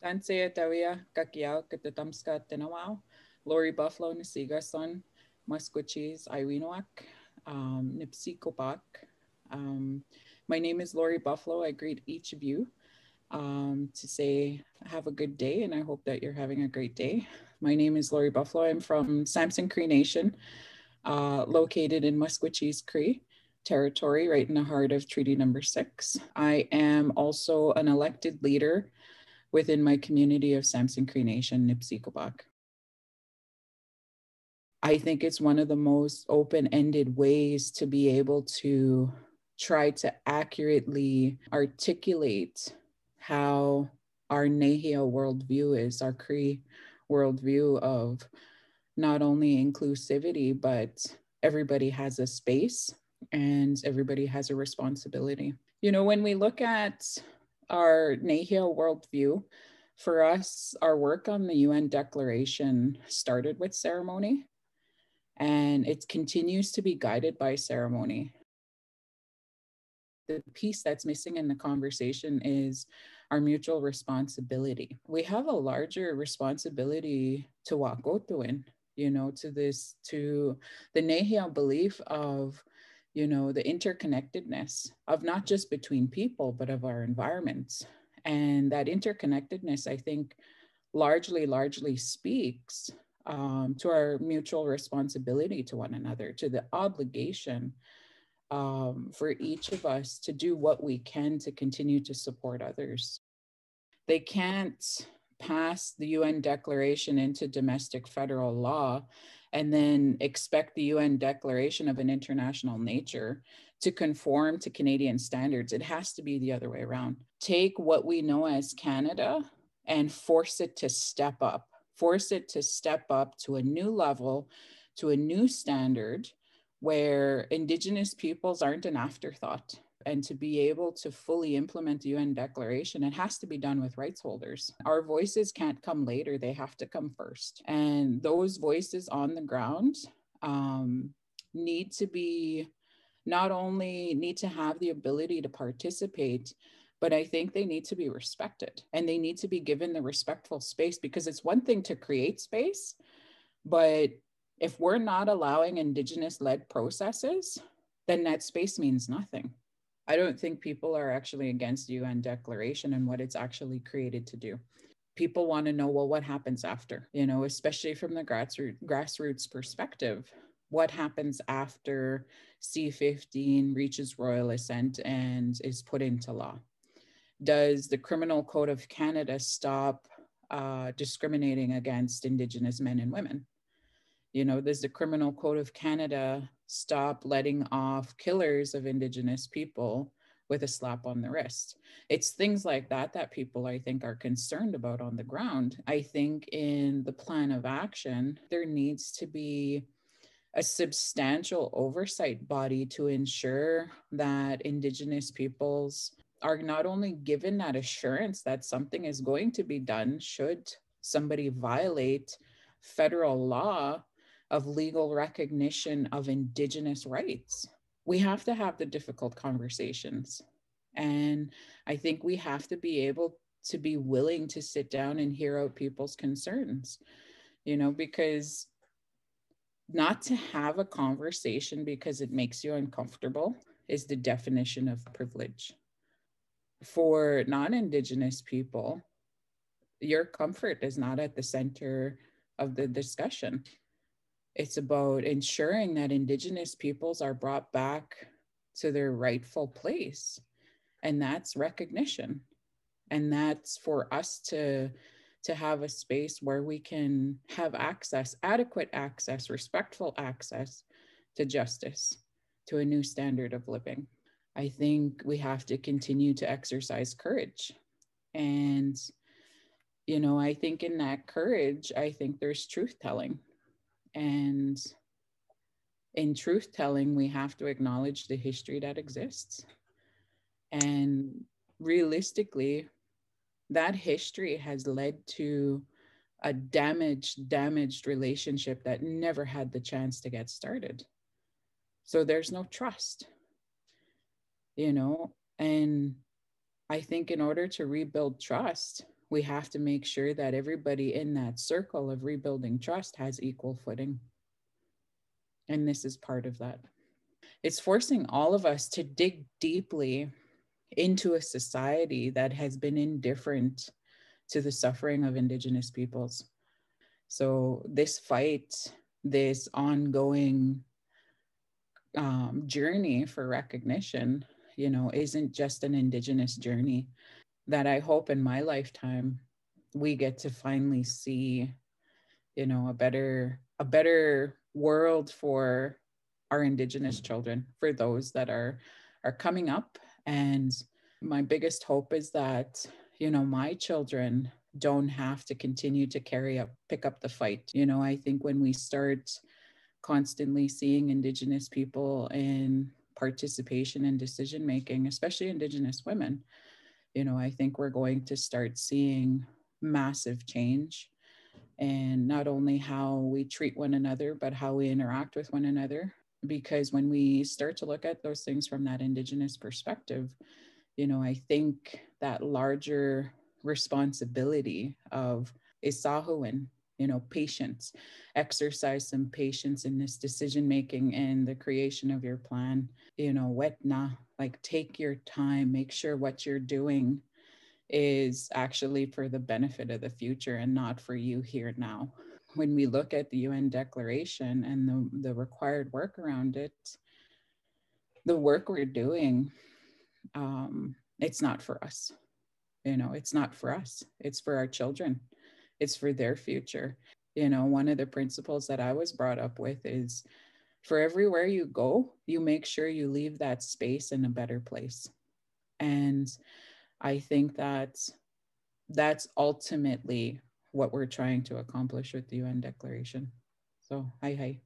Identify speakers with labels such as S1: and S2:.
S1: Tansea Tawia, Kakiao, Katatamska, Tenawao, Laurie Buffalo, Nasigason, Musquachis, Iwinoak, Nipsikopak. Um, my name is Laurie Buffalo. I greet each of you to say have a good day, and I hope that you're having a great day. My name is Laurie Buffalo. I'm from Samson Cree Nation, located in Musquachis Cree territory, right in the heart of Treaty Number 6. I am also an elected leader within my community of Samson Cree Nation, Nipsikopak. I think it's one of the most open-ended ways to be able to try to accurately articulate how our Nehia worldview is, our Cree worldview of not only inclusivity, but everybody has a space and everybody has a responsibility. You know, when we look at our Nehia worldview, for us, our work on the UN Declaration started with ceremony, and it continues to be guided by ceremony. The piece that's missing in the conversation is our mutual responsibility. We have a larger responsibility to Wakotuin, you know, to the Nehia belief of, you know, the interconnectedness of not just between people, but of our environments. And that interconnectedness, I think, largely speaks to our mutual responsibility to one another, to the obligation for each of us to do what we can to continue to support others. They can't pass the UN Declaration into domestic federal law and then expect the UN Declaration of an international nature to conform to Canadian standards. It has to be the other way around. Take what we know as Canada and force it to step up to a new level, to a new standard where Indigenous peoples aren't an afterthought. And to be able to fully implement the UN Declaration, it has to be done with rights holders. Our voices can't come later, they have to come first. And those voices on the ground need to be, not only need to have the ability to participate, but I think they need to be respected and they need to be given the respectful space, because it's one thing to create space, but if we're not allowing Indigenous-led processes, then that space means nothing. I don't think people are actually against the UN Declaration and what it's actually created to do. People want to know, well, what happens after, you know, especially from the grassroots perspective. What happens after C-15 reaches royal assent and is put into law? Does the Criminal Code of Canada stop discriminating against Indigenous men and women? You know, does the Criminal Code of Canada stop letting off killers of Indigenous people with a slap on the wrist? It's things like that that people, I think, are concerned about on the ground. I think in the plan of action, there needs to be a substantial oversight body to ensure that Indigenous peoples are not only given that assurance that something is going to be done should somebody violate federal law of legal recognition of Indigenous rights. We have to have the difficult conversations. And I think we have to be able to be willing to sit down and hear out people's concerns, you know, because not to have a conversation because it makes you uncomfortable is the definition of privilege. For non-Indigenous people, your comfort is not at the center of the discussion. It's about ensuring that Indigenous peoples are brought back to their rightful place. And that's recognition. And that's for us to have a space where we can have access, adequate access, respectful access to justice, to a new standard of living. I think we have to continue to exercise courage. And, you know, I think in that courage, I think there's truth telling. And in truth telling, we have to acknowledge the history that exists. And realistically, that history has led to a damaged relationship that never had the chance to get started. So there's no trust, you know, and I think in order to rebuild trust, we have to make sure that everybody in that circle of rebuilding trust has equal footing. And this is part of that. It's forcing all of us to dig deeply into a society that has been indifferent to the suffering of Indigenous peoples. So, this fight, this ongoing journey for recognition, isn't just an Indigenous journey. That I hope in my lifetime we get to finally see, a better world for our Indigenous children, for those that are coming up. And my biggest hope is that, my children don't have to continue to pick up the fight. I think when we start constantly seeing Indigenous people in participation in decision making, especially Indigenous women, I think we're going to start seeing massive change, and not only how we treat one another, but how we interact with one another. Because when we start to look at those things from that Indigenous perspective, I think that larger responsibility of Isahuan, patience, exercise some patience in this decision making and the creation of your plan, wetna, like take your time, make sure what you're doing is actually for the benefit of the future and not for you here now. When we look at the UN Declaration and the required work around it, the work we're doing, it's not for us. It's not for us. It's for our children. It's for their future. One of the principles that I was brought up with is for everywhere you go, you make sure you leave that space in a better place. And I think that's ultimately what we're trying to accomplish with the UN Declaration. So, hi.